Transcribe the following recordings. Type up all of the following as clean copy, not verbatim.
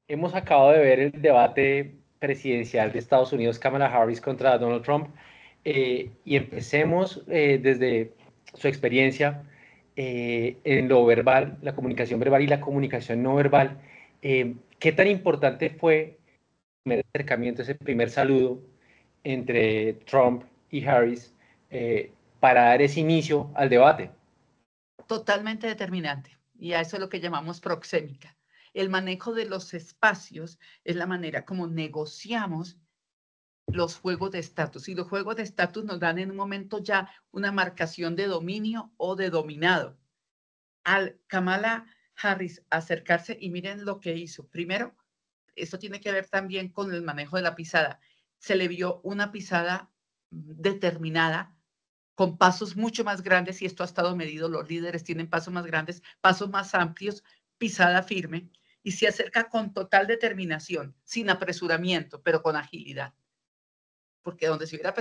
Hemos acabado de ver el debate presidencial de Estados Unidos, Kamala Harris contra Donald Trump, y empecemos desde su experiencia en lo verbal, la comunicación verbal y la comunicación no verbal. ¿Qué tan importante fue el primer acercamiento, ese primer saludo entre Trump y Harris para dar ese inicio al debate? Totalmente determinante. Y a eso es lo que llamamos proxémica. El manejo de los espacios es la manera como negociamos los juegos de estatus. Y los juegos de estatus nos dan en un momento ya una marcación de dominio o de dominado. Al Kamala Harris acercarse y miren lo que hizo. Primero, esto tiene que ver también con el manejo de la pisada. Se le vio una pisada determinada, con pasos mucho más grandes, y esto ha estado medido, los líderes tienen pasos más grandes, pasos más amplios, pisada firme, y se acerca con total determinación, sin apresuramiento, pero con agilidad. Porque donde se hubiera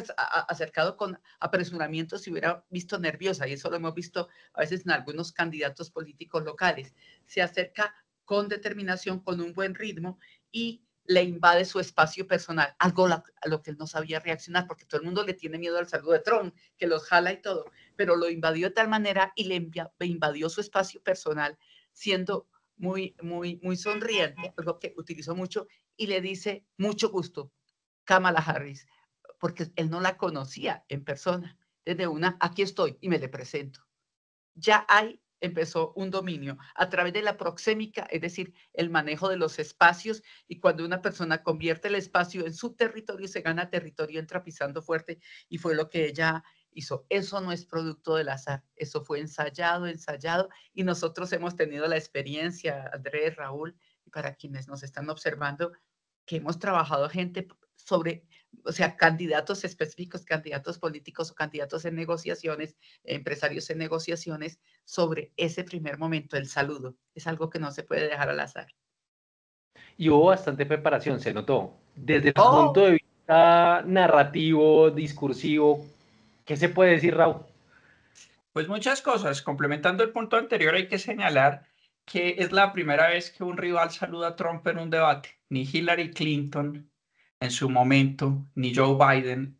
acercado con apresuramiento se hubiera visto nerviosa, y eso lo hemos visto a veces en algunos candidatos políticos locales. Se acerca con determinación, con un buen ritmo, y le invade su espacio personal, algo a lo que él no sabía reaccionar, porque todo el mundo le tiene miedo al saludo de Trump, que los jala y todo, pero lo invadió de tal manera y le invadió su espacio personal, siendo muy sonriente, algo que utilizó mucho, y le dice, mucho gusto, Kamala Harris, porque él no la conocía en persona. Desde una, aquí estoy y me le presento. Ya ahí empezó un dominio a través de la proxémica, es decir, el manejo de los espacios, y cuando una persona convierte el espacio en su territorio, se gana territorio, entra pisando fuerte, y fue lo que ella hizo. Eso no es producto del azar, eso fue ensayado, y nosotros hemos tenido la experiencia, Andrés, Raúl, y para quienes nos están observando, que hemos trabajado gente sobre, o sea, candidatos específicos, candidatos políticos o candidatos en negociaciones, empresarios en negociaciones, sobre ese primer momento, el saludo. Es algo que no se puede dejar al azar. Y hubo bastante preparación, se notó. Desde el punto Oh, de vista narrativo, discursivo, ¿qué se puede decir, Raúl? Pues muchas cosas. Complementando el punto anterior, hay que señalar que es la primera vez que un rival saluda a Trump en un debate. Ni Hillary Clinton en su momento, ni Joe Biden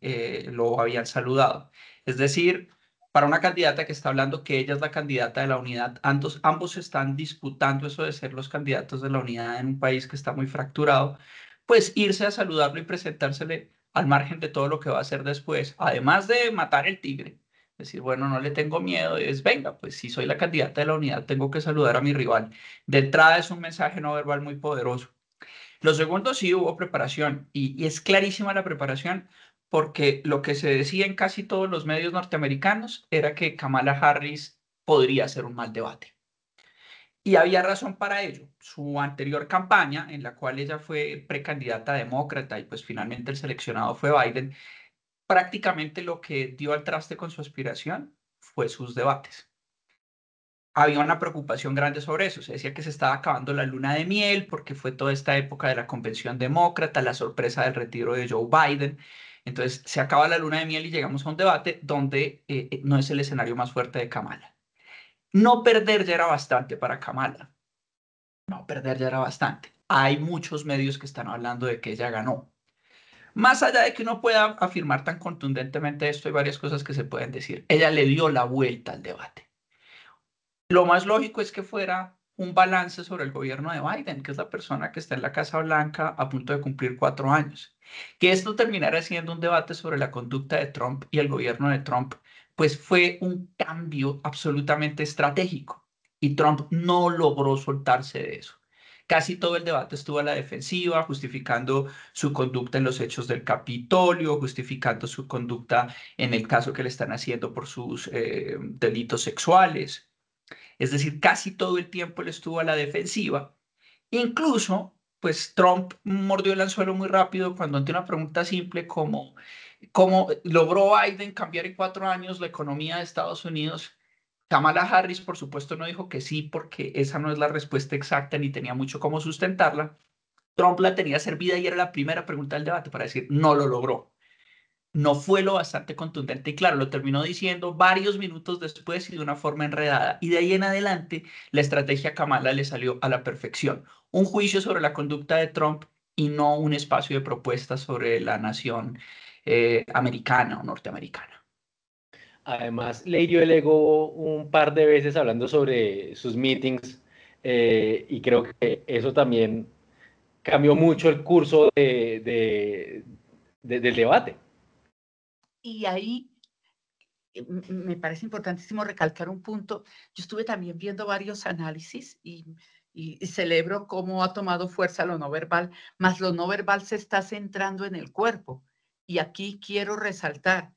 lo habían saludado. Es decir, para una candidata que está hablando que ella es la candidata de la unidad, ambos están disputando eso de ser los candidatos de la unidad en un país que está muy fracturado, pues irse a saludarlo y presentársele al margen de todo lo que va a hacer después, además de matar el tigre. Decir, bueno, no le tengo miedo, es venga, pues si soy la candidata de la unidad, tengo que saludar a mi rival. De entrada es un mensaje no verbal muy poderoso. Lo segundo, sí hubo preparación, y es clarísima la preparación, porque lo que se decía en casi todos los medios norteamericanos era que Kamala Harris podría hacer un mal debate. Y había razón para ello. Su anterior campaña, en la cual ella fue precandidata demócrata y pues finalmente el seleccionado fue Biden, prácticamente lo que dio al traste con su aspiración fue sus debates. Había una preocupación grande sobre eso. Se decía que se estaba acabando la luna de miel porque fue toda esta época de la convención demócrata, la sorpresa del retiro de Joe Biden. Entonces se acaba la luna de miel y llegamos a un debate donde no es el escenario más fuerte de Kamala. No perder ya era bastante para Kamala. No perder ya era bastante. Hay muchos medios que están hablando de que ella ganó. Más allá de que uno pueda afirmar tan contundentemente esto, hay varias cosas que se pueden decir. Ella le dio la vuelta al debate. Lo más lógico es que fuera un balance sobre el gobierno de Biden, que es la persona que está en la Casa Blanca a punto de cumplir 4 años. Que esto terminara siendo un debate sobre la conducta de Trump y el gobierno de Trump, pues fue un cambio absolutamente estratégico. Y Trump no logró soltarse de eso. Casi todo el debate estuvo a la defensiva, justificando su conducta en los hechos del Capitolio, justificando su conducta en el caso que le están haciendo por sus delitos sexuales. Es decir, casi todo el tiempo él estuvo a la defensiva. Incluso, pues Trump mordió el anzuelo muy rápido cuando ante una pregunta simple como ¿cómo logró Biden cambiar en 4 años la economía de Estados Unidos? Kamala Harris, por supuesto, no dijo que sí, porque esa no es la respuesta exacta ni tenía mucho cómo sustentarla. Trump la tenía servida y era la primera pregunta del debate para decir no lo logró. no fue lo bastante contundente y claro, lo terminó diciendo varios minutos después y de una forma enredada. Y de ahí en adelante, la estrategia Kamala le salió a la perfección. Un juicio sobre la conducta de Trump y no un espacio de propuestas sobre la nación americana o norteamericana. Además, le hirió el ego un par de veces hablando sobre sus meetings y creo que eso también cambió mucho el curso del debate. Y ahí me parece importantísimo recalcar un punto. Yo estuve también viendo varios análisis y celebro cómo ha tomado fuerza lo no verbal, más lo no verbal se está centrando en el cuerpo. Y aquí quiero resaltar,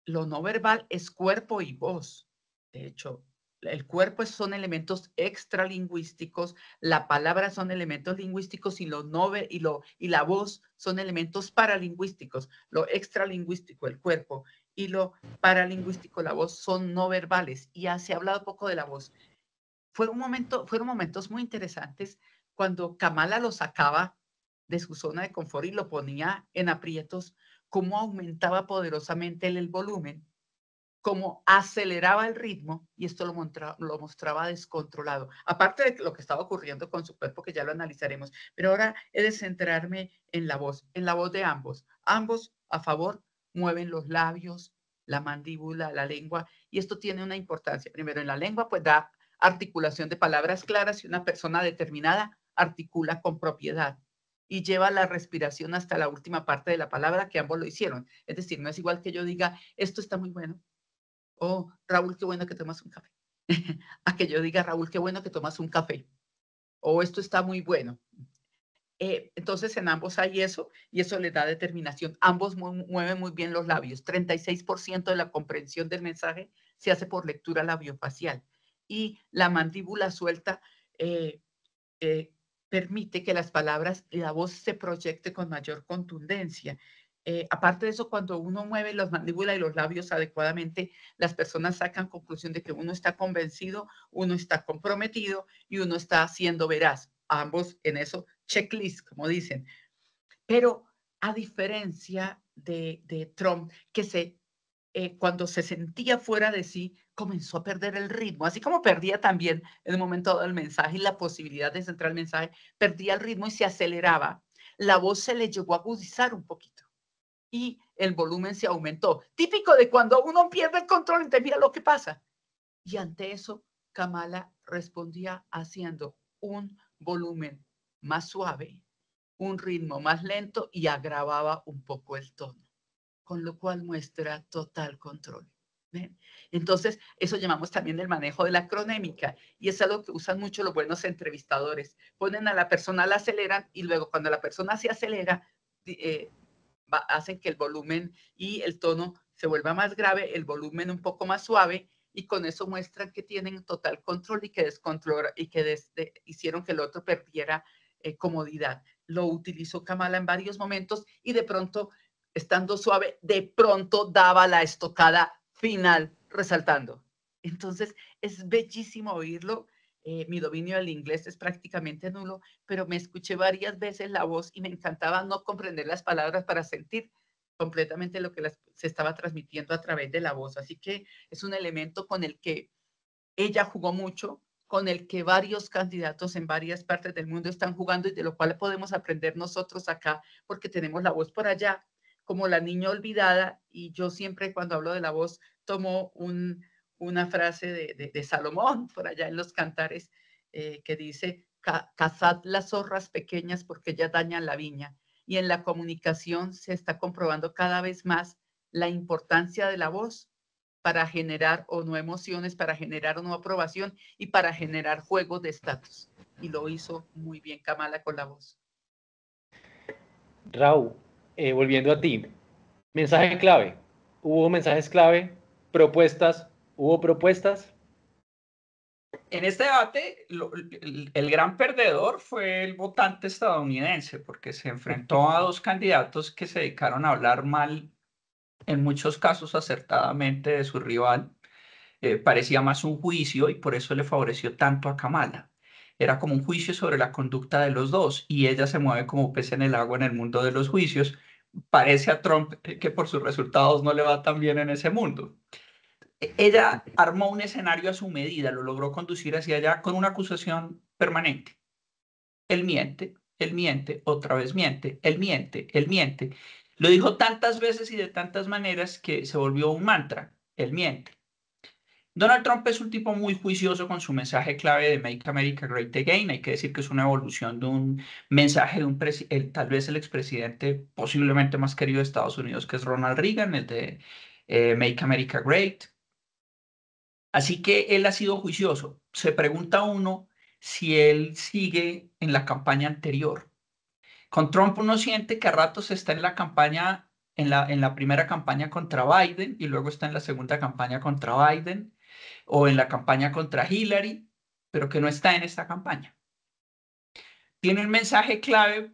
lo no verbal es cuerpo y voz. De hecho, el cuerpo son elementos extralingüísticos, la palabra son elementos lingüísticos y y la voz son elementos paralingüísticos. Lo extralingüístico, el cuerpo, y lo paralingüístico, la voz, son no verbales. Y ya se ha hablado poco de la voz. Fueron momentos muy interesantes cuando Kamala lo sacaba de su zona de confort y lo ponía en aprietos, cómo aumentaba poderosamente el volumen, cómo aceleraba el ritmo, y esto lo mostraba descontrolado. Aparte de lo que estaba ocurriendo con su cuerpo, que ya lo analizaremos, pero ahora he de centrarme en la voz de ambos. Ambos a favor mueven los labios, la mandíbula, la lengua, y esto tiene una importancia. Primero, en la lengua, pues da articulación de palabras claras y una persona determinada articula con propiedad y lleva la respiración hasta la última parte de la palabra, que ambos lo hicieron. Es decir, no es igual que yo diga, esto está muy bueno, o Raúl, qué bueno que tomas un café, a que yo diga, Raúl, qué bueno que tomas un café, o esto está muy bueno. Entonces en ambos hay eso y eso le da determinación. Ambos mueven muy bien los labios. 36% de la comprensión del mensaje se hace por lectura labiofacial y la mandíbula suelta eh, permite que las palabras y la voz se proyecte con mayor contundencia. Aparte de eso, cuando uno mueve las mandíbulas y los labios adecuadamente, las personas sacan conclusión de que uno está convencido, uno está comprometido y uno está siendo veraz. Ambos en eso, checklist, como dicen. Pero a diferencia de Trump, que cuando se sentía fuera de sí, comenzó a perder el ritmo, así como perdía también en un momento dado el mensaje y la posibilidad de centrar el mensaje, perdía el ritmo y se aceleraba. La voz se le llegó a agudizar un poquito y el volumen se aumentó. Típico de cuando uno pierde el control, entonces mira lo que pasa. Y ante eso, Kamala respondía haciendo un volumen más suave, un ritmo más lento y agravaba un poco el tono, con lo cual muestra total control. ¿Ven? Entonces, eso llamamos también el manejo de la cronémica y es algo que usan mucho los buenos entrevistadores. Ponen a la persona, la aceleran y luego cuando la persona se acelera, hacen que el volumen y el tono se vuelva más grave, el volumen un poco más suave y con eso muestran que tienen total control y que hicieron que el otro perdiera comodidad. Lo utilizó Kamala en varios momentos y de pronto, estando suave, de pronto daba la estocada final resaltando. Entonces, es bellísimo oírlo. Mi dominio del inglés es prácticamente nulo, pero me escuché varias veces la voz y me encantaba no comprender las palabras para sentir completamente lo que se estaba transmitiendo a través de la voz. Así que es un elemento con el que ella jugó mucho, con el que varios candidatos en varias partes del mundo están jugando y de lo cual podemos aprender nosotros acá, porque tenemos la voz por allá, como la niña olvidada, y yo siempre cuando hablo de la voz tomo una frase de Salomón por allá en los cantares que dice, cazad las zorras pequeñas porque ellas dañan la viña. Y en la comunicación se está comprobando cada vez más la importancia de la voz para generar o no emociones, para generar o no aprobación y para generar juegos de estatus. Y lo hizo muy bien Kamala con la voz. Raúl, volviendo a ti, mensaje clave. ¿Hubo mensajes clave? ¿Propuestas? ¿Hubo propuestas? En este debate, el gran perdedor fue el votante estadounidense, porque se enfrentó a dos candidatos que se dedicaron a hablar mal, en muchos casos acertadamente, de su rival. Parecía más un juicio y por eso le favoreció tanto a Kamala. Era como un juicio sobre la conducta de los dos y ella se mueve como pez en el agua en el mundo de los juicios, parece a Trump que por sus resultados no le va tan bien en ese mundo. Ella armó un escenario a su medida, lo logró conducir hacia allá con una acusación permanente. Él miente, otra vez miente, él miente, él miente. Lo dijo tantas veces y de tantas maneras que se volvió un mantra, él miente. Donald Trump es un tipo muy juicioso con su mensaje clave de Make America Great Again. Hay que decir que es una evolución de un mensaje de tal vez el expresidente posiblemente más querido de Estados Unidos, que es Ronald Reagan, el de Make America Great. Así que él ha sido juicioso. Se pregunta uno si él sigue en la campaña anterior. Con Trump uno siente que a ratos está en la campaña, en la primera campaña contra Biden y luego está en la segunda campaña contra Biden o en la campaña contra Hillary, pero que no está en esta campaña. Tiene un mensaje clave,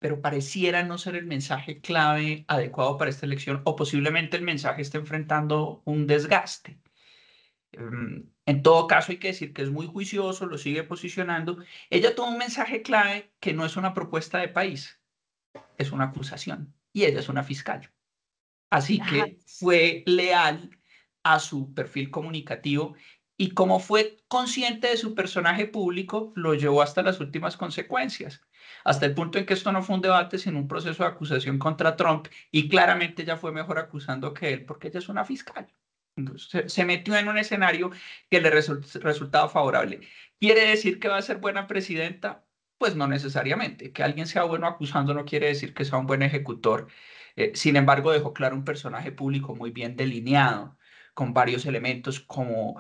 pero pareciera no ser el mensaje clave adecuado para esta elección, o posiblemente el mensaje esté enfrentando un desgaste. En todo caso, hay que decir que es muy juicioso, lo sigue posicionando. Ella tuvo un mensaje clave que no es una propuesta de país, es una acusación, y ella es una fiscal. Así Ajá. que fue leal a su perfil comunicativo y como fue consciente de su personaje público, lo llevó hasta las últimas consecuencias, hasta el punto en que esto no fue un debate, sino un proceso de acusación contra Trump y claramente ella fue mejor acusando que él porque ella es una fiscal. Entonces, se metió en un escenario que le resultaba favorable. ¿Quiere decir que va a ser buena presidenta? Pues no necesariamente. Que alguien sea bueno acusando no quiere decir que sea un buen ejecutor. Sin embargo, dejó claro un personaje público muy bien delineado, con varios elementos como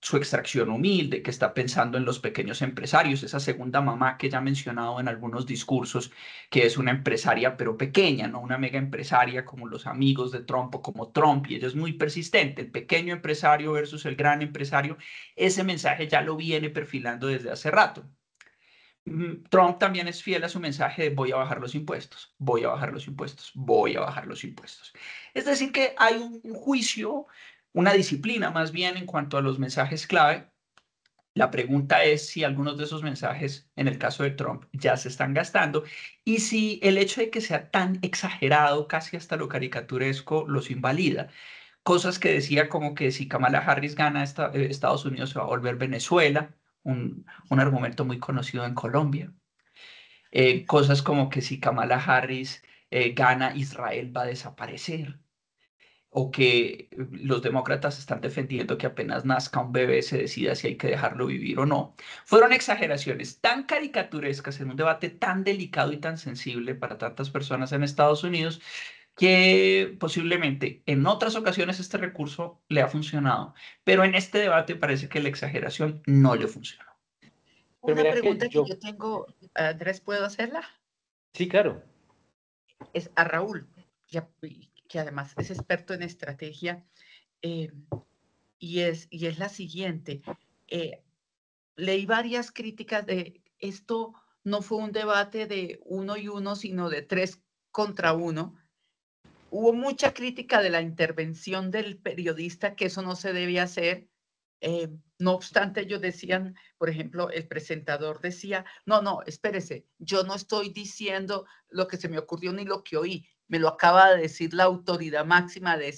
su extracción humilde, que está pensando en los pequeños empresarios, esa segunda mamá que ya ha mencionado en algunos discursos, que es una empresaria pero pequeña, no una mega empresaria como los amigos de Trump o como Trump, y ella es muy persistente, el pequeño empresario versus el gran empresario, ese mensaje ya lo viene perfilando desde hace rato. Trump también es fiel a su mensaje de voy a bajar los impuestos, voy a bajar los impuestos, voy a bajar los impuestos. Es decir, que hay un juicio, una disciplina más bien en cuanto a los mensajes clave. La pregunta es si algunos de esos mensajes, en el caso de Trump, ya se están gastando y si el hecho de que sea tan exagerado, casi hasta lo caricaturesco, los invalida. Cosas que decía como que si Kamala Harris gana Estados Unidos se va a volver Venezuela, un argumento muy conocido en Colombia. Cosas como que si Kamala Harris gana, Israel va a desaparecer, o que los demócratas están defendiendo que apenas nazca un bebé se decida si hay que dejarlo vivir o no. Fueron exageraciones tan caricaturescas en un debate tan delicado y tan sensible para tantas personas en Estados Unidos que posiblemente en otras ocasiones este recurso le ha funcionado, pero en este debate parece que la exageración no le funcionó. Pero Una mira que pregunta que yo, yo tengo, Andrés, ¿puedo hacerla? sí, claro. Es a Raúl, que además es experto en estrategia, eh, y es la siguiente. Eh, Leí varias críticas de esto no fue un debate de uno y uno, sino de 3 contra 1. Hubo mucha crítica de la intervención del periodista, que eso no se debía hacer. No obstante, ellos decían, por ejemplo, el presentador decía, no, no, espérese, yo no estoy diciendo lo que se me ocurrió ni lo que oí, me lo acaba de decir la autoridad máxima de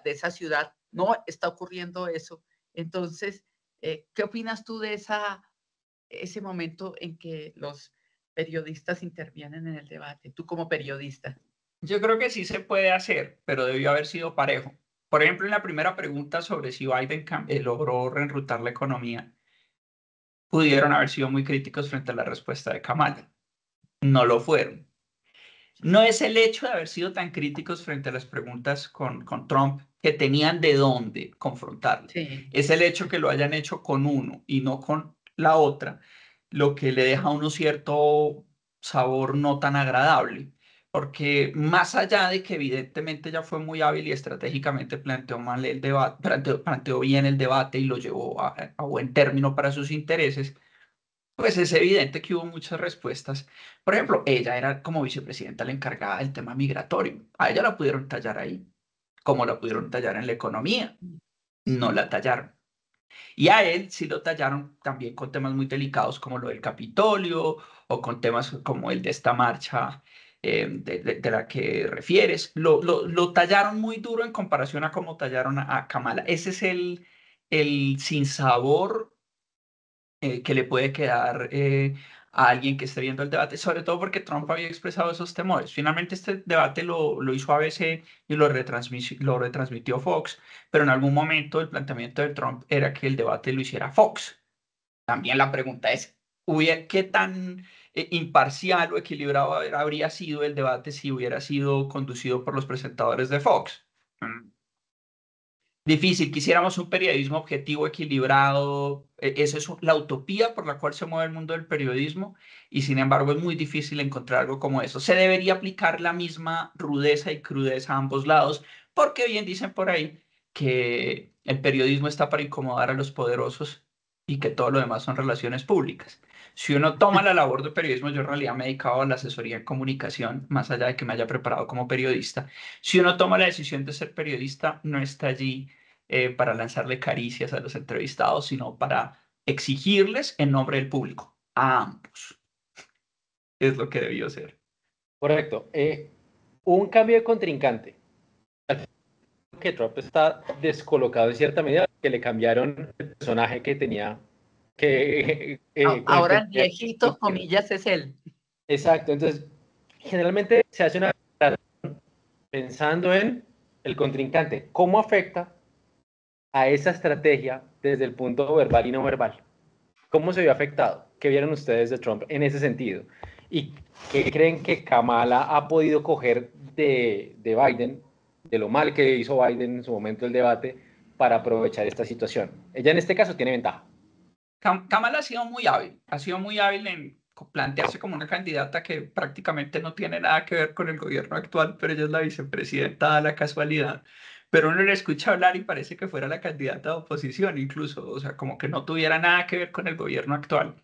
esa ciudad, no está ocurriendo eso. Entonces, ¿qué opinas tú de ese momento en que los periodistas intervienen en el debate, tú como periodista? Yo creo que sí se puede hacer, pero debió haber sido parejo. Por ejemplo, en la primera pregunta sobre si Biden logró reenrutar la economía, pudieron haber sido muy críticos frente a la respuesta de Kamala. No lo fueron. No es el hecho de haber sido tan críticos frente a las preguntas con Trump que tenían de dónde confrontarlo. Sí. Es el hecho que lo hayan hecho con uno y no con la otra, lo que le deja a uno cierto sabor no tan agradable. Porque más allá de que evidentemente ya fue muy hábil y estratégicamente planteó mal el debate, planteó bien el debate y lo llevó a buen término para sus intereses, pues es evidente que hubo muchas respuestas. Por ejemplo, ella era como vicepresidenta la encargada del tema migratorio. A ella la pudieron tallar ahí, como la pudieron tallar en la economía. No Sí. la tallaron. Y a él sí lo tallaron también con temas muy delicados como lo del Capitolio o con temas como el de esta marcha de la que refieres. Lo tallaron muy duro en comparación a cómo tallaron a Kamala. Ese es el sinsabor que le puede quedar a alguien que esté viendo el debate, sobre todo porque Trump había expresado esos temores. Finalmente este debate lo hizo ABC y lo retransmitió Fox, pero en algún momento el planteamiento de Trump era que el debate lo hiciera Fox. También la pregunta es, ¿qué tan imparcial o equilibrado habría sido el debate si hubiera sido conducido por los presentadores de Fox? Difícil, quisiéramos un periodismo objetivo, equilibrado. Esa es la utopía por la cual se mueve el mundo del periodismo y sin embargo es muy difícil encontrar algo como eso. Se debería aplicar la misma rudeza y crudeza a ambos lados porque bien dicen por ahí que el periodismo está para incomodar a los poderosos y que todo lo demás son relaciones públicas. Si uno toma la labor de periodismo, yo en realidad me he dedicado a la asesoría en comunicación, más allá de que me haya preparado como periodista. Si uno toma la decisión de ser periodista, no está allí para lanzarle caricias a los entrevistados, sino para exigirles en nombre del público, a ambos. Es lo que debió ser. Correcto. Un cambio de contrincante. Que Trump está descolocado en cierta medida, que le cambiaron el personaje que tenía, con el Ahora que el viejito, comillas, es él. Exacto, entonces generalmente se hace una pensando en el contrincante, cómo afecta a esa estrategia desde el punto verbal y no verbal. ¿Cómo se vio afectado? ¿Qué vieron ustedes de Trump en ese sentido? ¿Y qué creen que Kamala ha podido coger de Biden, de lo mal que hizo Biden en su momento el debate, para aprovechar esta situación? Ella en este caso tiene ventaja. Kamala ha sido muy hábil en plantearse como una candidata que prácticamente no tiene nada que ver con el gobierno actual, pero ella es la vicepresidenta, da la casualidad. Pero uno le escucha hablar y parece que fuera la candidata de oposición incluso, o sea, como que no tuviera nada que ver con el gobierno actual.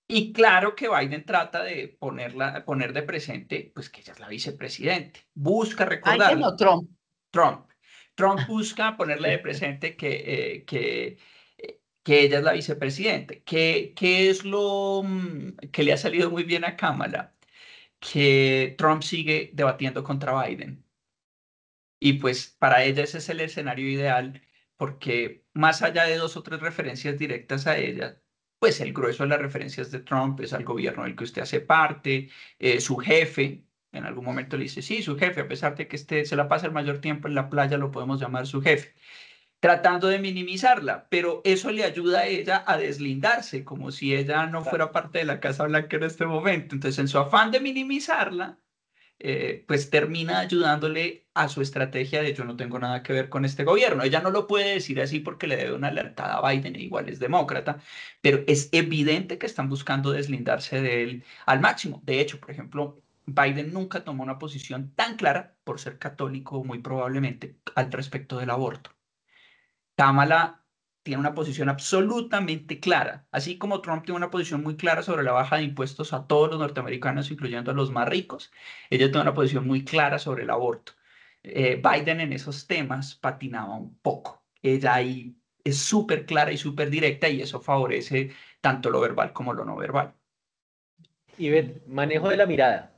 Y claro que Biden trata de poner de presente, pues que ella es la vicepresidente. Busca ¿Biden recordarle, o Trump? Trump. Trump busca ponerle de presente que ella es la vicepresidente. ¿Qué es lo que le ha salido muy bien a Kamala? Que Trump sigue debatiendo contra Biden. Y pues para ella ese es el escenario ideal porque más allá de dos o tres referencias directas a ella, pues el grueso de las referencias de Trump es al gobierno del que usted hace parte, su jefe, en algún momento le dice, sí, su jefe, a pesar de que se la pasa el mayor tiempo en la playa, lo podemos llamar su jefe, tratando de minimizarla, pero eso le ayuda a ella a deslindarse, como si ella no fuera parte de la Casa Blanca en este momento. Entonces, en su afán de minimizarla, pues termina ayudándole a su estrategia de yo no tengo nada que ver con este gobierno. Ella no lo puede decir así porque le debe una alertada a Biden, e igual es demócrata, pero es evidente que están buscando deslindarse de él al máximo. De hecho, por ejemplo, Biden nunca tomó una posición tan clara, por ser católico muy probablemente, al respecto del aborto. Kamala tiene una posición absolutamente clara, así como Trump tiene una posición muy clara sobre la baja de impuestos a todos los norteamericanos, incluyendo a los más ricos. Ella tiene una posición muy clara sobre el aborto. Biden en esos temas patinaba un poco. Ella ahí es súper clara y súper directa y eso favorece tanto lo verbal como lo no verbal. Ivette, manejo de la mirada.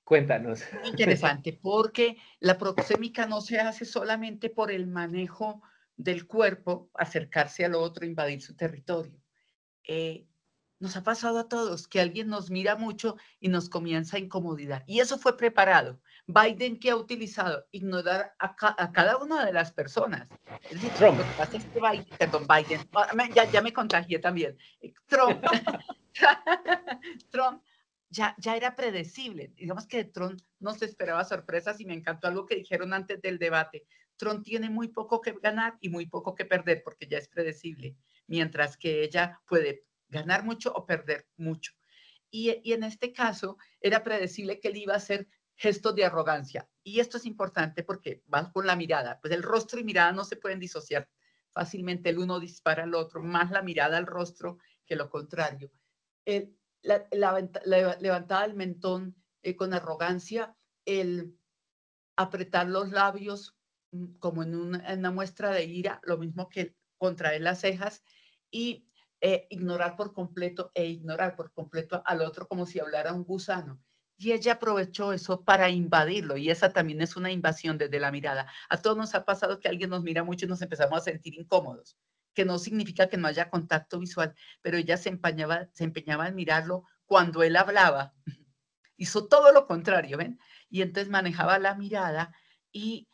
Cuéntanos. Muy interesante, porque la proxémica no se hace solamente por el manejo del cuerpo, acercarse al otro, invadir su territorio. Nos ha pasado a todos que alguien nos mira mucho y nos comienza a incomodidad. Y eso fue preparado. Biden, ¿qué ha utilizado? Ignorar a cada una de las personas. Es decir, Trump. lo que pasa es que Biden, ya me contagié también. Trump, Trump ya era predecible. Digamos que Trump no se esperaba sorpresas y me encantó algo que dijeron antes del debate. Trump tiene muy poco que ganar y muy poco que perder porque ya es predecible, mientras que ella puede ganar mucho o perder mucho. Y en este caso era predecible que él iba a hacer gestos de arrogancia. Y esto es importante porque va con la mirada. Pues el rostro y mirada no se pueden disociar fácilmente. El uno dispara al otro, más la mirada al rostro que lo contrario. La levantada del mentón con arrogancia, el apretar los labios como en una muestra de ira, lo mismo que contraer las cejas y ignorar por completo al otro como si hablara un gusano. Y ella aprovechó eso para invadirlo, y esa también es una invasión desde la mirada. A todos nos ha pasado que alguien nos mira mucho y nos empezamos a sentir incómodos, que no significa que no haya contacto visual, pero ella se empeñaba en mirarlo cuando él hablaba. Hizo todo lo contrario, ¿ven? Y entonces manejaba la mirada y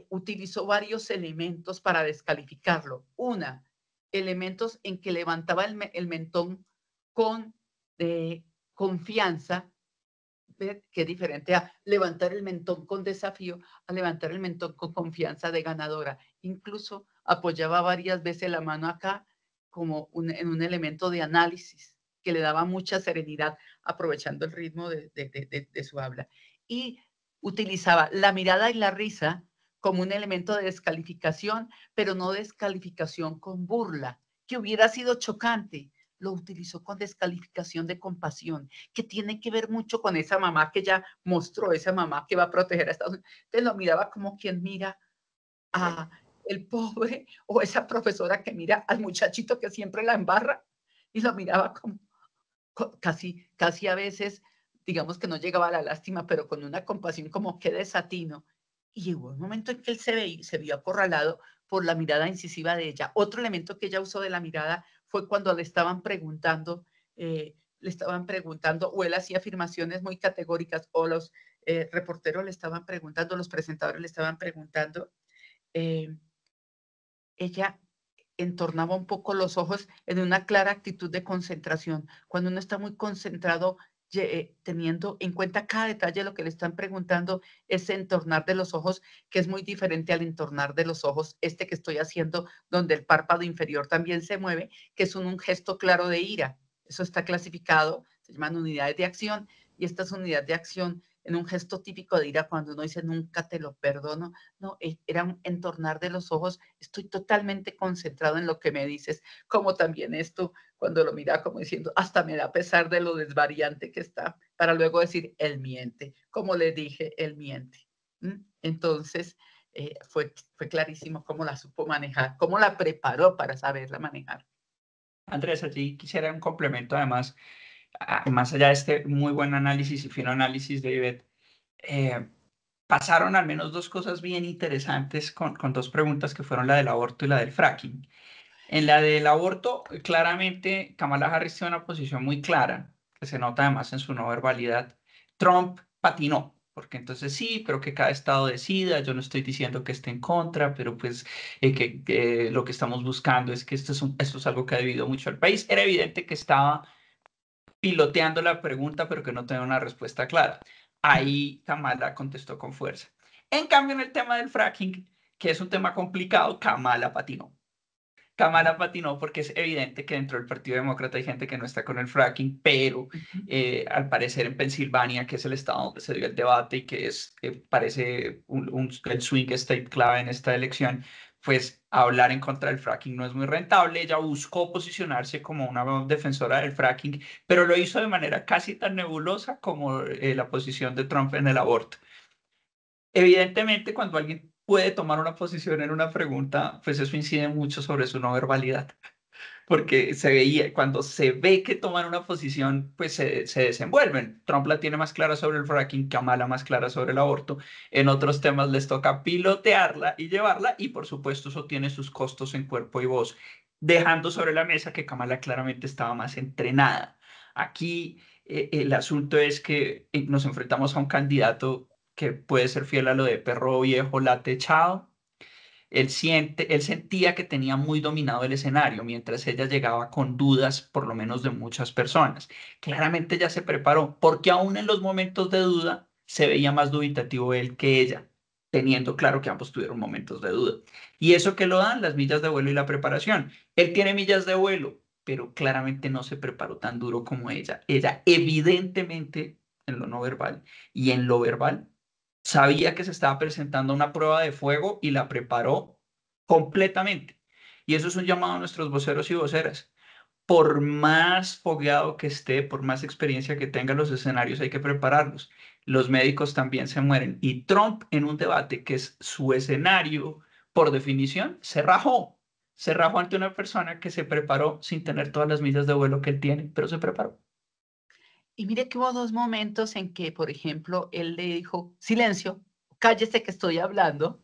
utilizó varios elementos para descalificarlo. Una, elementos en que levantaba el mentón con confianza, ¿ven? Que es diferente a levantar el mentón con desafío, a levantar el mentón con confianza de ganadora. Incluso apoyaba varias veces la mano acá como en un elemento de análisis que le daba mucha serenidad, aprovechando el ritmo de su habla. Y utilizaba la mirada y la risa como un elemento de descalificación, pero no descalificación con burla, que hubiera sido chocante. Lo utilizó con descalificación de compasión, que tiene que ver mucho con esa mamá que ya mostró, esa mamá que va a proteger a Estados Unidos. Entonces lo miraba como quien mira a el pobre o esa profesora que mira al muchachito que siempre la embarra, y lo miraba como casi a veces, digamos que no llegaba a la lástima, pero con una compasión como que desatino. Y hubo un momento en que él se vio acorralado por la mirada incisiva de ella. Otro elemento que ella usó de la mirada fue cuando le estaban preguntando, o él hacía afirmaciones muy categóricas, o los reporteros le estaban preguntando, los presentadores le estaban preguntando, ella entornaba un poco los ojos en una clara actitud de concentración. Cuando uno está muy concentrado, teniendo en cuenta cada detalle de lo que le están preguntando, ese entornar de los ojos, que es muy diferente al entornar de los ojos, que estoy haciendo, donde el párpado inferior también se mueve, que es un gesto claro de ira. Eso está clasificado, se llaman unidades de acción, y estas unidades de acción en un gesto típico de ira, cuando uno dice nunca te lo perdono, no, era un entornar de los ojos, estoy totalmente concentrado en lo que me dices, como también esto, cuando lo mira como diciendo, hasta me da pesar de lo desvariante que está, para luego decir, él miente, como le dije, él miente. Entonces, fue clarísimo cómo la supo manejar, cómo la preparó para saberla manejar. Andrés, allí quisiera un complemento además, más allá de este muy buen análisis y fino análisis de Ivette, pasaron al menos dos cosas bien interesantes con dos preguntas que fueron la del aborto y la del fracking. En la del aborto, claramente Kamala Harris tiene una posición muy clara, que se nota además en su no verbalidad. Trump patinó, porque entonces sí, pero que cada estado decida, yo no estoy diciendo que esté en contra, pero pues que lo que estamos buscando es que esto es algo que ha dividido mucho al país. Era evidente que estaba piloteando la pregunta, pero que no tenía una respuesta clara. Ahí Kamala contestó con fuerza. En cambio, en el tema del fracking, que es un tema complicado, Kamala patinó. Kamala patinó porque es evidente que dentro del Partido Demócrata hay gente que no está con el fracking, pero al parecer en Pensilvania, que es el estado donde se dio el debate y que parece el swing state clave en esta elección, pues hablar en contra del fracking no es muy rentable. Ella buscó posicionarse como una defensora del fracking, pero lo hizo de manera casi tan nebulosa como la posición de Trump en el aborto. Evidentemente, cuando alguien puede tomar una posición en una pregunta, pues eso incide mucho sobre su no verbalidad, porque cuando se ve que toman una posición, pues se desenvuelven. Trump la tiene más clara sobre el fracking, Kamala más clara sobre el aborto. En otros temas les toca pilotearla y llevarla, y por supuesto eso tiene sus costos en cuerpo y voz, dejando sobre la mesa que Kamala claramente estaba más entrenada. Aquí el asunto es que nos enfrentamos a un candidato que puede ser fiel a lo de perro viejo late echado. Él sentía que tenía muy dominado el escenario, mientras ella llegaba con dudas, por lo menos de muchas personas. Claramente ella se preparó, porque aún en los momentos de duda se veía más dubitativo él que ella, teniendo claro que ambos tuvieron momentos de duda. Y eso que lo dan las millas de vuelo y la preparación. Él tiene millas de vuelo, pero claramente no se preparó tan duro como ella. Ella evidentemente en lo no verbal y en lo verbal sabía que se estaba presentando una prueba de fuego y la preparó completamente. Y eso es un llamado a nuestros voceros y voceras. Por más fogueado que esté, por más experiencia que tenga los escenarios, hay que prepararlos. Los médicos también se mueren. Y Trump, en un debate que es su escenario, por definición, se rajó. Se rajó ante una persona que se preparó sin tener todas las millas de vuelo que él tiene, pero se preparó. Y mire que hubo dos momentos en que, por ejemplo, él le dijo, silencio, cállese que estoy hablando.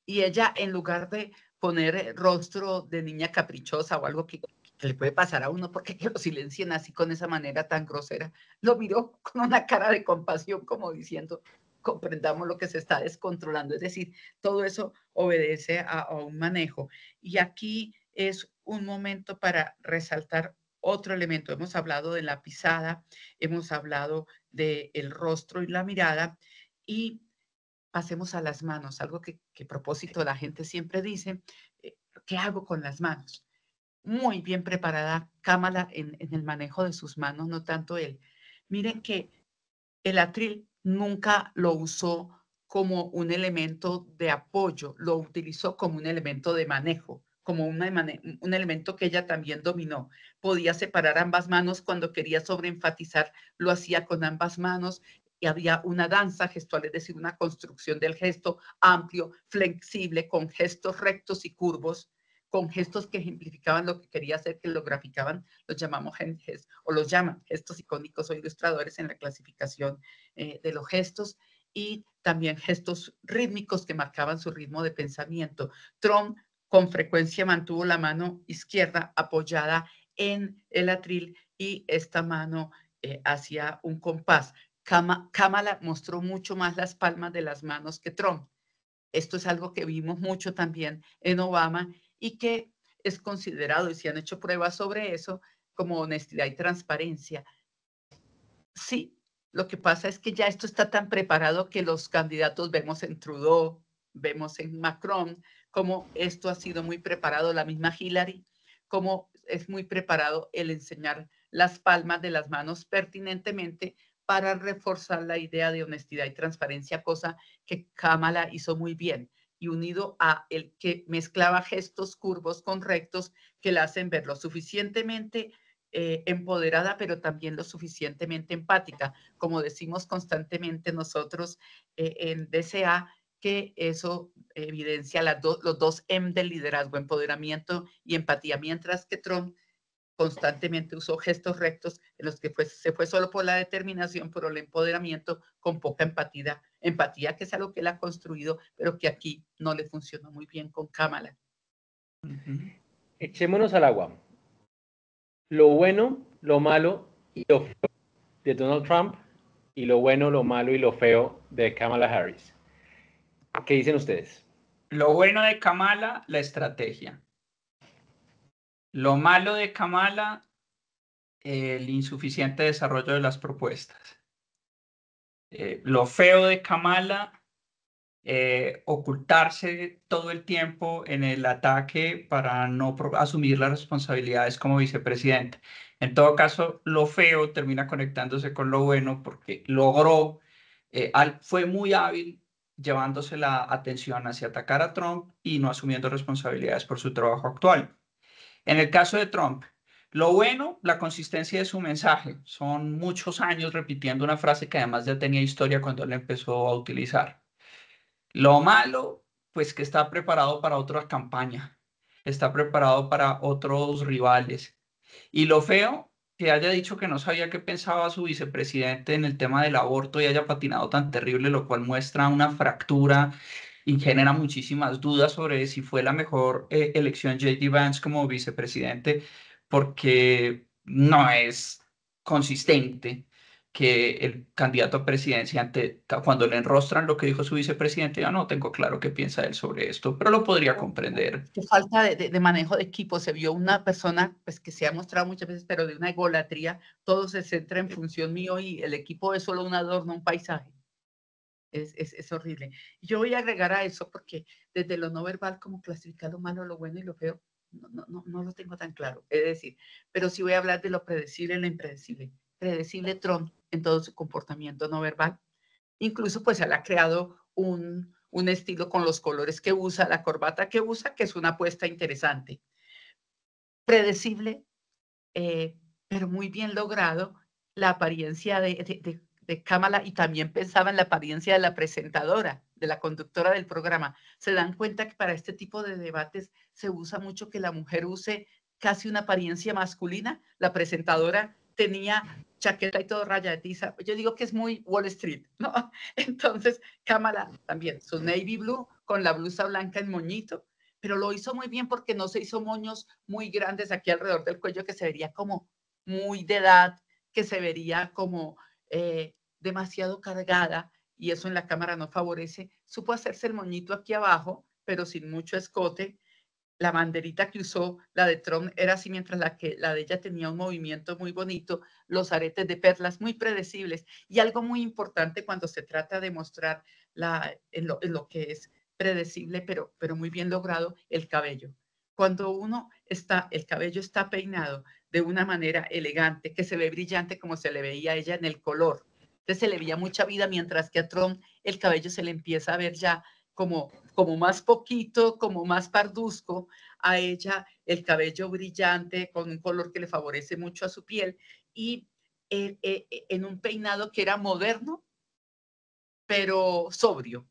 Y ella, en lugar de poner rostro de niña caprichosa o algo que le puede pasar a uno porque que lo silencien así con esa manera tan grosera, lo miró con una cara de compasión como diciendo, comprendamos lo que se está descontrolando. Es decir, todo eso obedece a un manejo. Y aquí es un momento para resaltar otro elemento. Hemos hablado de la pisada, hemos hablado del rostro y la mirada, y pasemos a las manos, algo que a propósito la gente siempre dice, ¿qué hago con las manos? Muy bien preparada Kamala en el manejo de sus manos, no tanto él. Miren que el atril nunca lo usó como un elemento de apoyo, lo utilizó como un elemento de manejo, como un elemento que ella también dominó. Podía separar ambas manos cuando quería sobreenfatizar, lo hacía con ambas manos, y había una danza gestual, es decir, una construcción del gesto amplio, flexible, con gestos rectos y curvos, con gestos que ejemplificaban lo que quería hacer, que lo graficaban, los llamamos o los llaman gestos icónicos o ilustradores en la clasificación de los gestos, y también gestos rítmicos que marcaban su ritmo de pensamiento. Trump con frecuencia mantuvo la mano izquierda apoyada en el atril y esta mano hacia un compás. Kamala mostró mucho más las palmas de las manos que Trump. Esto es algo que vimos mucho también en Obama y que es considerado, y se han hecho pruebas sobre eso, como honestidad y transparencia. Sí, lo que pasa es que ya esto está tan preparado que los candidatos vemos en Trudeau, vemos en Macron, como esto ha sido muy preparado, la misma Hillary, como es muy preparado el enseñar las palmas de las manos pertinentemente para reforzar la idea de honestidad y transparencia, cosa que Kamala hizo muy bien, y unido a el que mezclaba gestos curvos con rectos que la hacen ver lo suficientemente empoderada, pero también lo suficientemente empática, como decimos constantemente nosotros en DCA, que eso evidencia los dos M del liderazgo, empoderamiento y empatía, mientras que Trump constantemente usó gestos rectos en los que se fue solo por la determinación, por el empoderamiento, con poca empatía, que es algo que él ha construido, pero que aquí no le funcionó muy bien con Kamala. Echémonos al agua. Lo bueno, lo malo y lo feo de Donald Trump y lo bueno, lo malo y lo feo de Kamala Harris. ¿Qué dicen ustedes? Lo bueno de Kamala, la estrategia. Lo malo de Kamala, el insuficiente desarrollo de las propuestas. Lo feo de Kamala, ocultarse todo el tiempo en el ataque para no asumir las responsabilidades como vicepresidente. En todo caso, lo feo termina conectándose con lo bueno porque logró, fue muy hábil llevándose la atención hacia atacar a Trump y no asumiendo responsabilidades por su trabajo actual. En el caso de Trump, lo bueno, la consistencia de su mensaje. Son muchos años repitiendo una frase que además ya tenía historia cuando él empezó a utilizar. Lo malo, pues que está preparado para otra campaña, está preparado para otros rivales. Y lo feo, que haya dicho que no sabía qué pensaba su vicepresidente en el tema del aborto y haya patinado tan terrible, lo cual muestra una fractura y genera muchísimas dudas sobre si fue la mejor elección J.D. Vance como vicepresidente, porque no es consistente que el candidato a presidencia, cuando le enrostran lo que dijo su vicepresidente, ya no tengo claro qué piensa él sobre esto, pero lo podría comprender. Falta de manejo de equipo. Se vio una persona pues, que se ha mostrado muchas veces, pero de una egolatría. Todo se centra en función mío y el equipo es solo un adorno, un paisaje. Es horrible. Yo voy a agregar a eso porque desde lo no verbal, como clasificar lo malo, lo bueno y lo feo, no lo tengo tan claro. Es decir, pero sí voy a hablar de lo predecible y lo impredecible. Predecible Trump en todo su comportamiento no verbal. Incluso pues él ha creado un estilo con los colores que usa, la corbata que usa, que es una apuesta interesante. Predecible, pero muy bien logrado, la apariencia de Kamala, y también pensaba en la apariencia de la presentadora, de la conductora del programa. Se dan cuenta que para este tipo de debates se usa mucho que la mujer use casi una apariencia masculina. La presentadora tenía chaqueta y todo rayadiza. Yo digo que es muy Wall Street, ¿no? Entonces, Kamala también, su navy blue con la blusa blanca en moñito, pero lo hizo muy bien porque no se hizo moños muy grandes aquí alrededor del cuello que se vería como muy de edad, que se vería como demasiado cargada, y eso en la cámara no favorece. Supo hacerse el moñito aquí abajo, pero sin mucho escote. La banderita que usó, la de Trump, era así, mientras la de ella tenía un movimiento muy bonito, los aretes de perlas muy predecibles. Y algo muy importante cuando se trata de mostrar en lo que es predecible, pero muy bien logrado, el cabello. Cuando el cabello está peinado de una manera elegante, que se ve brillante como se le veía a ella en el color. Entonces se le veía mucha vida, mientras que a Trump el cabello se le empieza a ver ya como más poquito, como más parduzco. A ella el cabello brillante con un color que le favorece mucho a su piel, y en un peinado que era moderno, pero sobrio,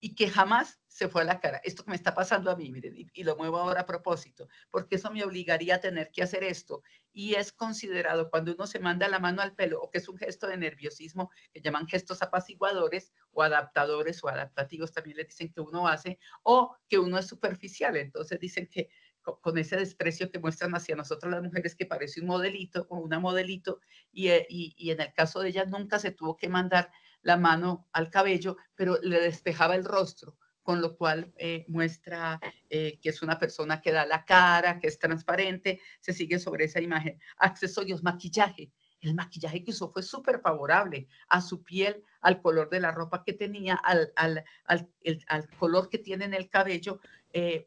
y que jamás se fue a la cara. Esto que me está pasando a mí, miren, y lo muevo ahora a propósito, porque eso me obligaría a tener que hacer esto. Y es considerado, cuando uno se manda la mano al pelo, o que es un gesto de nerviosismo, que llaman gestos apaciguadores o adaptadores o adaptativos, también le dicen que uno hace, o que uno es superficial. Entonces dicen que con ese desprecio que muestran hacia nosotros las mujeres, que parece un modelito o una modelito, y en el caso de ella nunca se tuvo que mandar la mano al cabello, pero le despejaba el rostro, con lo cual muestra que es una persona que da la cara, que es transparente. Se sigue sobre esa imagen. Accesorios, maquillaje. El maquillaje que usó fue súper favorable a su piel, al color de la ropa que tenía, al color que tiene en el cabello.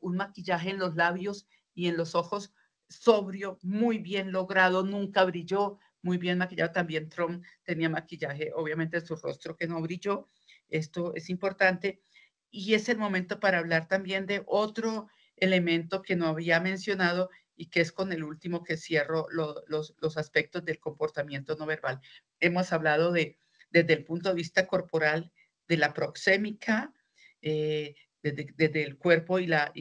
Un maquillaje en los labios y en los ojos sobrio, muy bien logrado, nunca brilló, muy bien maquillado. También Trump tenía maquillaje, obviamente, en su rostro, que no brilló. Esto es importante. Y es el momento para hablar también de otro elemento que no había mencionado, y que es con el último que cierro los aspectos del comportamiento no verbal. Hemos hablado desde el punto de vista corporal, de la proxémica, desde el cuerpo y la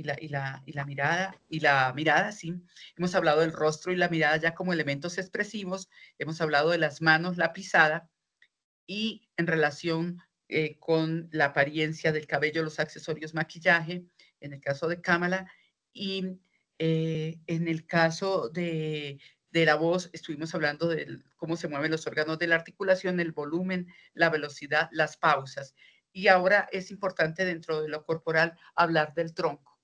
mirada, sí. Hemos hablado del rostro y la mirada ya como elementos expresivos. Hemos hablado de las manos, la pisada, y en relación con la apariencia del cabello, los accesorios, maquillaje, en el caso de Kamala. Y en el caso de la voz, estuvimos hablando de cómo se mueven los órganos de la articulación, el volumen, la velocidad, las pausas. Y ahora es importante, dentro de lo corporal, hablar del tronco.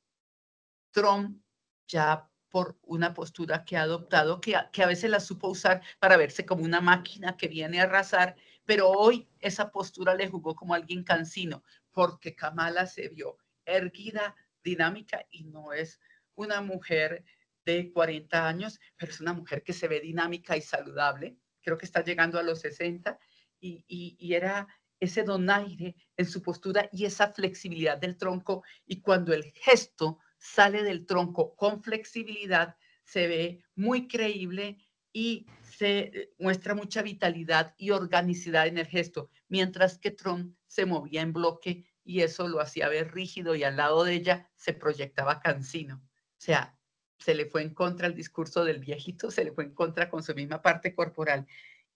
Trump, ya por una postura que ha adoptado, que a veces la supo usar para verse como una máquina que viene a arrasar, pero hoy esa postura le jugó como alguien cansino, porque Kamala se vio erguida, dinámica, y no es una mujer de 40 años, pero es una mujer que se ve dinámica y saludable. Creo que está llegando a los 60, y era ese donaire en su postura y esa flexibilidad del tronco. Y cuando el gesto sale del tronco con flexibilidad, se ve muy creíble y se muestra mucha vitalidad y organicidad en el gesto, mientras que Trump se movía en bloque, y eso lo hacía ver rígido, y al lado de ella se proyectaba cansino. O sea, se le fue en contra el discurso del viejito, se le fue en contra con su misma parte corporal.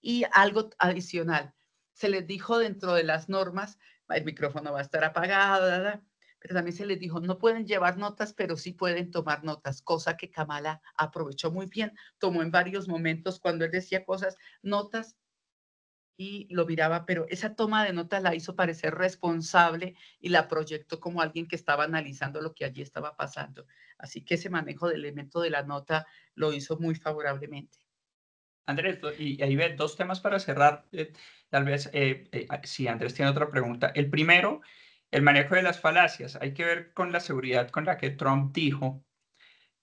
Y algo adicional, se les dijo dentro de las normas, el micrófono va a estar apagado, pero también se les dijo, no pueden llevar notas, pero sí pueden tomar notas, cosa que Kamala aprovechó muy bien. Tomó en varios momentos, cuando él decía cosas, notas, y lo miraba, pero esa toma de notas la hizo parecer responsable y la proyectó como alguien que estaba analizando lo que allí estaba pasando. Así que ese manejo del elemento de la nota lo hizo muy favorablemente. Andrés, y ahí ve dos temas para cerrar. Tal vez, si Andrés tiene otra pregunta. El primero, el manejo de las falacias. Hay que ver con la seguridad con la que Trump dijo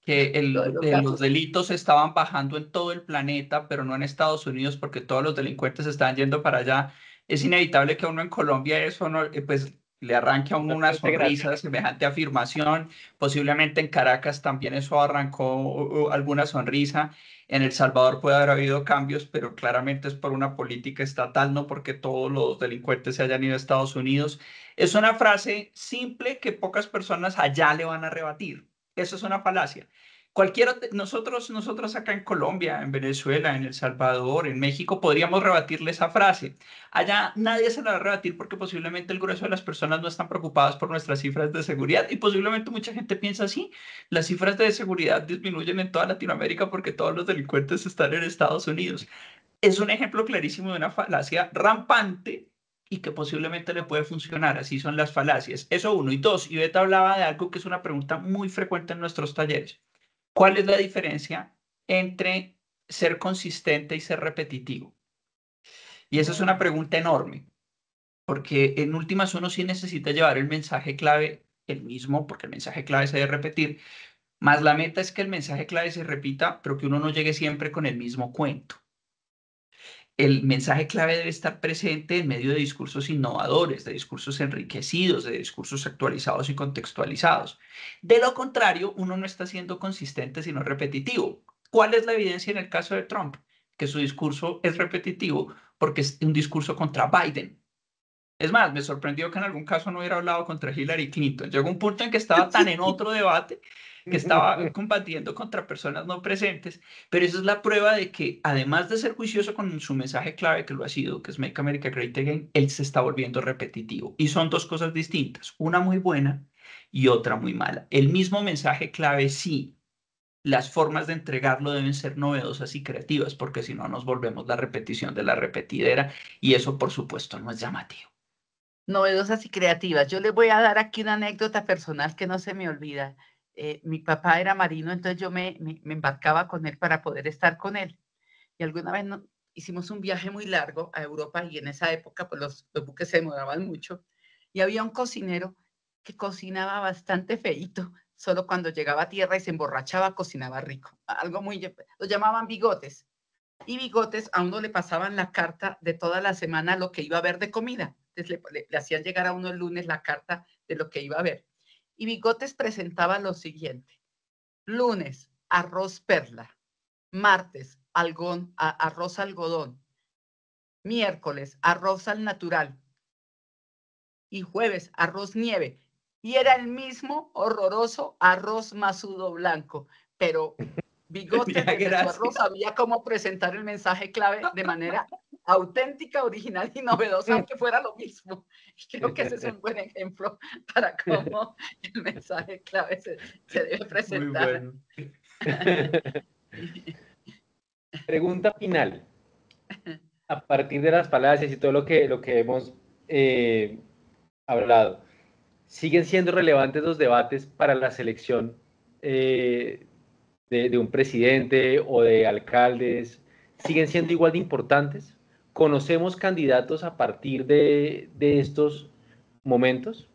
que los delitos estaban bajando en todo el planeta, pero no en Estados Unidos, porque todos los delincuentes estaban yendo para allá. Es inevitable que a uno en Colombia eso no, pues le arranque a uno una sonrisa de semejante afirmación. Posiblemente en Caracas también eso arrancó alguna sonrisa. En El Salvador puede haber habido cambios, pero claramente es por una política estatal, no porque todos los delincuentes se hayan ido a Estados Unidos. Es una frase simple que pocas personas allá le van a rebatir. Eso es una falacia. Nosotros acá en Colombia, en Venezuela, en El Salvador, en México, podríamos rebatirle esa frase. Allá nadie se la va a rebatir porque posiblemente el grueso de las personas no están preocupadas por nuestras cifras de seguridad y posiblemente mucha gente piensa así. Las cifras de seguridad disminuyen en toda Latinoamérica porque todos los delincuentes están en Estados Unidos. Es un ejemplo clarísimo de una falacia rampante y que posiblemente le puede funcionar. Así son las falacias. Eso uno. Y dos, Iveta hablaba de algo que es una pregunta muy frecuente en nuestros talleres. ¿Cuál es la diferencia entre ser consistente y ser repetitivo? Y esa es una pregunta enorme, porque en últimas uno sí necesita llevar el mensaje clave el mismo, porque el mensaje clave se debe repetir, más la meta es que el mensaje clave se repita, pero que uno no llegue siempre con el mismo cuento. El mensaje clave debe estar presente en medio de discursos innovadores, de discursos enriquecidos, de discursos actualizados y contextualizados. De lo contrario, uno no está siendo consistente, sino repetitivo. ¿Cuál es la evidencia en el caso de Trump? Que su discurso es repetitivo porque es un discurso contra Biden. Es más, me sorprendió que en algún caso no hubiera hablado contra Hillary Clinton. Llegó un punto en que estaba tan en otro debate que estaba combatiendo contra personas no presentes, pero esa es la prueba de que además de ser juicioso con su mensaje clave, que lo ha sido, que es Make America Great Again, él se está volviendo repetitivo. Y son dos cosas distintas, una muy buena y otra muy mala. El mismo mensaje clave sí, las formas de entregarlo deben ser novedosas y creativas, porque si no nos volvemos la repetición de la repetidera y eso por supuesto no es llamativo. Novedosas y creativas. Yo les voy a dar aquí una anécdota personal que no se me olvida. Mi papá era marino, entonces yo me embarcaba con él para poder estar con él. Y alguna vez hicimos un viaje muy largo a Europa y en esa época pues los buques se demoraban mucho y había un cocinero que cocinaba bastante feíto, solo cuando llegaba a tierra y se emborrachaba cocinaba rico, algo muy, lo llamaban bigotes. Y bigotes a uno le pasaban la carta de toda la semana lo que iba a haber de comida. Entonces le hacían llegar a uno el lunes la carta de lo que iba a haber. Y bigotes presentaba lo siguiente: lunes, arroz perla; martes, arroz algodón; miércoles, arroz al natural; y jueves, arroz nieve. Y era el mismo horroroso arroz masudo blanco, pero Bigotes desde su arroz sabía cómo presentar el mensaje clave de manera auténtica, original y novedosa, aunque fuera lo mismo. Y creo que ese es un buen ejemplo para cómo el mensaje clave se debe presentar. Muy bueno. Pregunta final. A partir de las falacias y todo lo que hemos hablado, ¿siguen siendo relevantes los debates para la selección de un presidente o de alcaldes? ¿Siguen siendo igual de importantes? ¿Conocemos candidatos a partir de estos momentos?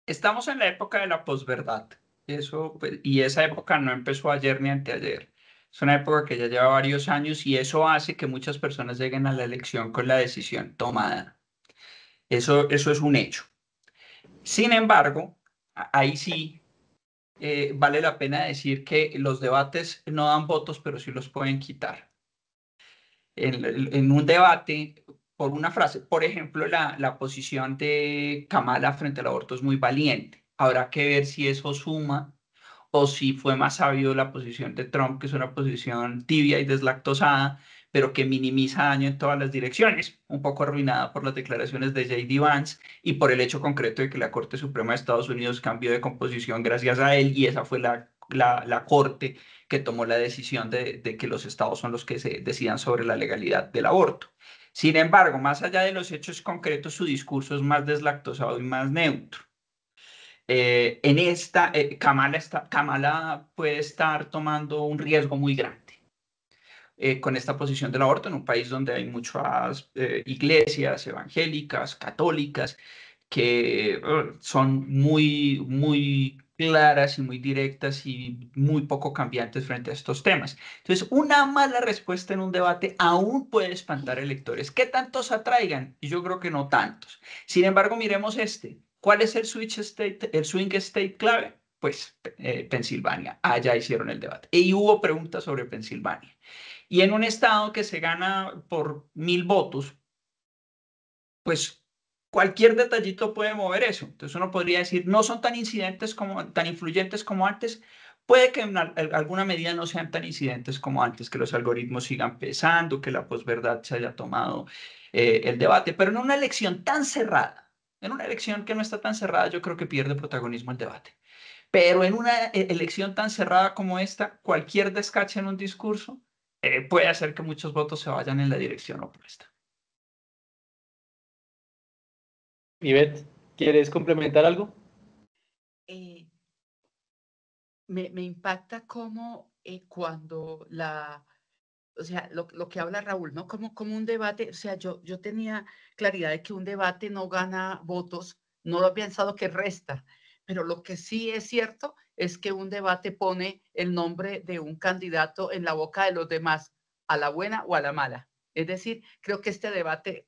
Estamos en la época de la posverdad. Eso, pues, y esa época no empezó ayer ni anteayer. Es una época que ya lleva varios años y eso hace que muchas personas lleguen a la elección con la decisión tomada. Eso es un hecho. Sin embargo, ahí sí vale la pena decir que los debates no dan votos, pero sí los pueden quitar. En un debate, por una frase, por ejemplo, la posición de Kamala frente al aborto es muy valiente. Habrá que ver si eso suma o si fue más sabio la posición de Trump, que es una posición tibia y deslactosada, pero que minimiza daño en todas las direcciones, un poco arruinada por las declaraciones de J.D. Vance y por el hecho concreto de que la Corte Suprema de Estados Unidos cambió de composición gracias a él y esa fue la Corte que tomó la decisión de que los estados son los que se decidan sobre la legalidad del aborto. Sin embargo, más allá de los hechos concretos, su discurso es más deslactosado y más neutro. En esta, Kamala puede estar tomando un riesgo muy grande con esta posición del aborto en un país donde hay muchas iglesias evangélicas, católicas, que son muy claras y muy directas y muy poco cambiantes frente a estos temas. Entonces, una mala respuesta en un debate aún puede espantar electores. ¿Qué tantos atraigan? Y yo creo que no tantos. Sin embargo, miremos este. ¿Cuál es el swing state clave? Pues Pensilvania. Allá hicieron el debate. Y hubo preguntas sobre Pensilvania. Y en un estado que se gana por 1000 votos, pues cualquier detallito puede mover eso. Entonces uno podría decir, no son tan influyentes como antes, Puede que en alguna medida no sean tan incidentes como antes, que los algoritmos sigan pesando, que la posverdad se haya tomado el debate, pero en una elección tan cerrada, en una elección que no está tan cerrada, yo creo que pierde protagonismo el debate. Pero en una elección tan cerrada como esta, cualquier descache en un discurso puede hacer que muchos votos se vayan en la dirección opuesta. Ivette, ¿quieres complementar algo? Eh, me impacta cómo cuando o sea, lo que habla Raúl, ¿no? Como un debate, o sea, yo tenía claridad de que un debate no gana votos, no lo he pensado que resta, pero lo que sí es cierto es que un debate pone el nombre de un candidato en la boca de los demás, a la buena o a la mala. Es decir, creo que este debate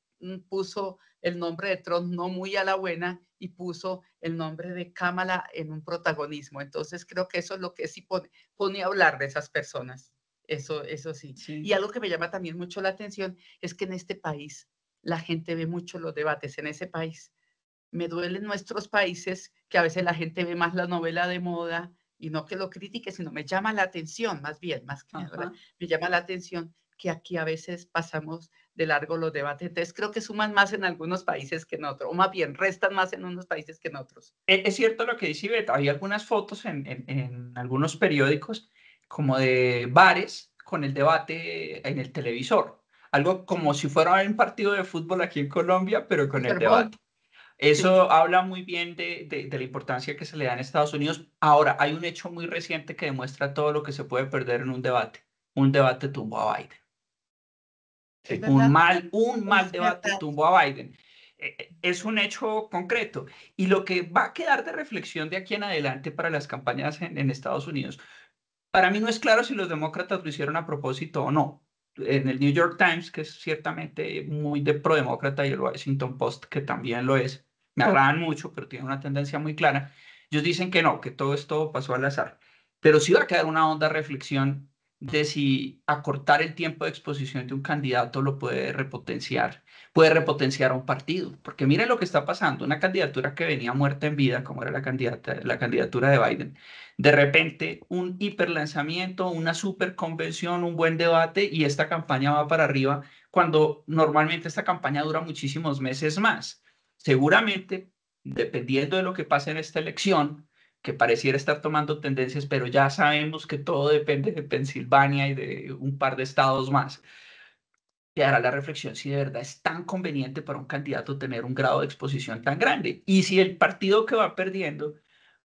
puso el nombre de Trump no muy a la buena y puso el nombre de Kamala en un protagonismo. Entonces creo que eso es lo que sí pone a hablar de esas personas. Eso sí. Y Sí. algo que me llama también mucho la atención es que en este país la gente ve mucho los debates en ese país. Me duelen nuestros países que a veces la gente ve más la novela de moda y no que lo critique, sino me llama la atención, más bien, más que nada, me llama la atención que aquí a veces pasamos de largo los debates. Entonces creo que suman más en algunos países que en otros, o más bien restan más en unos países que en otros. Es cierto lo que dice Ivette, hay algunas fotos en algunos periódicos como de bares con el debate en el televisor, algo como si fuera un partido de fútbol aquí en Colombia, pero con el Super Bowl, debate. sí. Eso habla muy bien de la importancia que se le da en Estados Unidos. Ahora, hay un hecho muy reciente que demuestra todo lo que se puede perder en un debate. Un debate tumbó a Biden. Es Un verdad, mal es debate verdad. tumbó a Biden. Es un hecho concreto. Y lo que va a quedar de reflexión de aquí en adelante para las campañas en Estados Unidos, para mí no es claro si los demócratas lo hicieron a propósito o no. En el New York Times, que es ciertamente muy de prodemócrata, y el Washington Post, que también lo es, me agradan mucho, pero tienen una tendencia muy clara. Ellos dicen que no, que todo esto pasó al azar. Pero sí va a quedar una honda reflexión de si acortar el tiempo de exposición de un candidato lo puede repotenciar a un partido. Porque miren lo que está pasando, una candidatura que venía muerta en vida, como era la candidatura de Biden, de repente un hiperlanzamiento, una super convención, un buen debate y esta campaña va para arriba cuando normalmente esta campaña dura muchísimos meses más. Seguramente, dependiendo de lo que pase en esta elección, que pareciera estar tomando tendencias, pero ya sabemos que todo depende de Pensilvania y de un par de estados más. Te hará la reflexión si de verdad es tan conveniente para un candidato tener un grado de exposición tan grande. Y si el partido que va perdiendo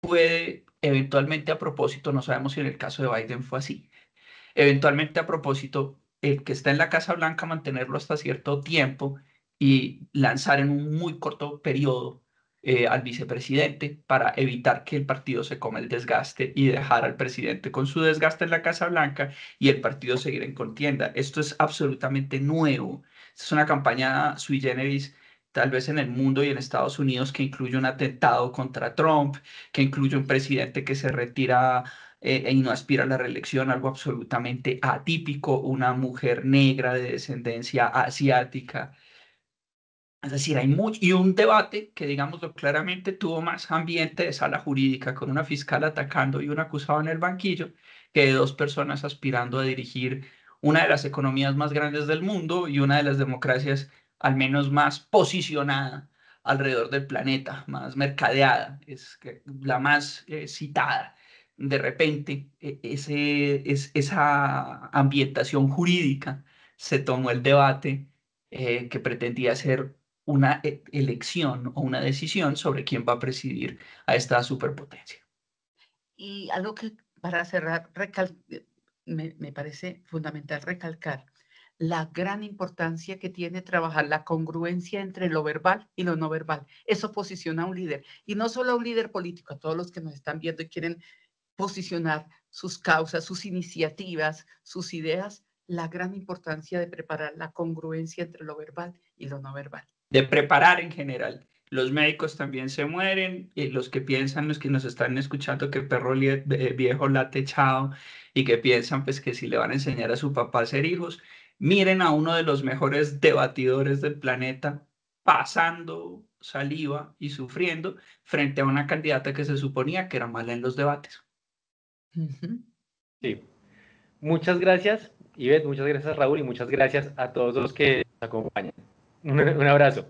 puede eventualmente a propósito, no sabemos si en el caso de Biden fue así, eventualmente a propósito, el que está en la Casa Blanca mantenerlo hasta cierto tiempo y lanzar en un muy corto periodo al vicepresidente para evitar que el partido se coma el desgaste y dejar al presidente con su desgaste en la Casa Blanca y el partido seguir en contienda. Esto es absolutamente nuevo. Esta es una campaña sui generis tal vez en el mundo y en Estados Unidos que incluye un atentado contra Trump, que incluye un presidente que se retira y no aspira a la reelección, algo absolutamente atípico, una mujer negra de descendencia asiática. Es decir, hay mucho, y un debate que, digámoslo claramente, tuvo más ambiente de sala jurídica, con una fiscal atacando y un acusado en el banquillo, que de dos personas aspirando a dirigir una de las economías más grandes del mundo y una de las democracias al menos más posicionada alrededor del planeta, más mercadeada, la más citada. De repente, esa ambientación jurídica se tomó el debate que pretendía ser una elección o una decisión sobre quién va a presidir a esta superpotencia. Y algo que para cerrar, me parece fundamental recalcar la gran importancia que tiene trabajar la congruencia entre lo verbal y lo no verbal. Eso posiciona a un líder, y no solo a un líder político, a todos los que nos están viendo y quieren posicionar sus causas, sus iniciativas, sus ideas, la gran importancia de preparar la congruencia entre lo verbal y lo no verbal. De preparar en general. Los médicos también se mueren, y los que piensan, los que nos están escuchando, que perro viejo late echado y que piensan pues que si le van a enseñar a su papá a ser hijos, miren a uno de los mejores debatidores del planeta pasando saliva y sufriendo frente a una candidata que se suponía que era mala en los debates. Sí. Muchas gracias, Ivette, muchas gracias, Raúl, y muchas gracias a todos los que nos acompañan. Un abrazo.